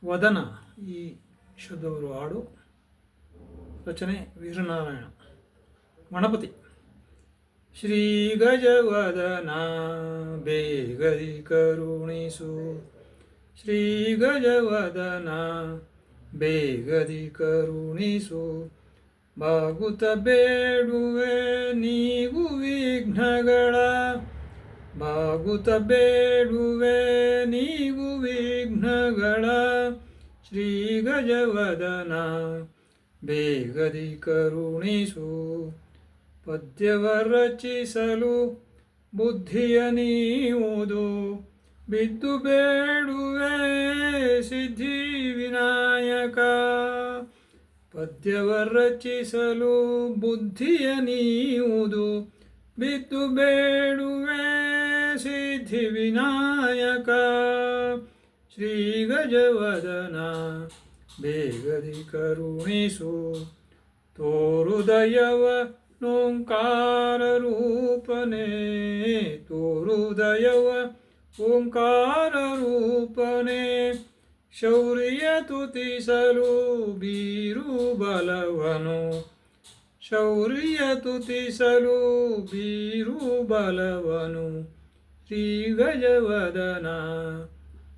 ವದನ ಈ ಶಬ್ದವರು ಹಾಡು. ರಚನೆ ವೀರನಾರಾಯಣ. ಗಣಪತಿ. ಶ್ರೀ ಗಜವದನ ಬೇಗದಿ ಕರುಣಿಸು, ಶ್ರೀ ಗಜವದನ ಬೇಗದಿ ಕರುಣಿಸು, ಬಾಗುತ್ತ ಬೇಡುವೆ ನೀಗು ವಿಘ್ನಗಳ, ಬಾಗುತ್ತ ಬೇಡುವೆ ನೀಗು ವಿಘ್ನಗಳ, ಶ್ರೀ ಗಜವದನ ಬೇಗದಿ ಕರುಣಿಸು. ಪದ್ಯವ ರಚಿಸಲು ಬುದ್ಧಿಯ ನೀವುದು, ಬಿದ್ದು ಬೇಡುವೆ ಸಿದ್ಧಿ ವಿನಾಯಕ. ಪದ್ಯವ ರಚಿಸಲು ಬುದ್ಧಿಯ ನೀವುದು, ಬಿದ್ದು ಬೇಡುವೆ ಸಿದ್ಧಿ ವಿನಾಯಕ, ಶ್ರೀ ಗಜವದನ ಬೇಗದಿ ಕರುಣಿಸು. ತೋರುದಯವ ಓಂಕಾರ ರೂಪನೇ, ತೋರುದಯವ ಓಂಕಾರ ರೂಪನೇ, ಶೌರ್ಯ ತುತಿಸಲು ಬೀರು ಬಲವನು, ಶೌರ್ಯ ತುತಿಸಲು ಬೀರು ಬಲವನು, ಶ್ರೀ ಗಜವದನ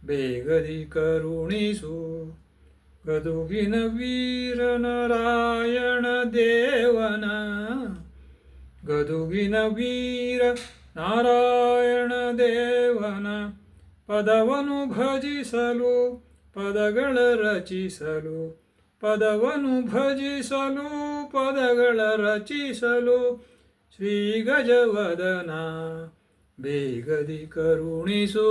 ಬೇಗದಿ ಕರುಣಿಸು. ಗದುಗಿನ ವೀರ ನಾರಾಯಣ ದೇವನ, ಗದುಗಿನ ವೀರ ನಾರಾಯಣ ದೇವನ ಪದವನು ಭಜಿಸಲು, ಪದಗಳ ರಚಿಸಲು, ಪದವನು ಭಜಿಸಲು, ಪದಗಳ ರಚಿಸಲು, ಶ್ರೀ ಗಜವದನ ಬೇಗದಿ ಕರುಣಿಸು.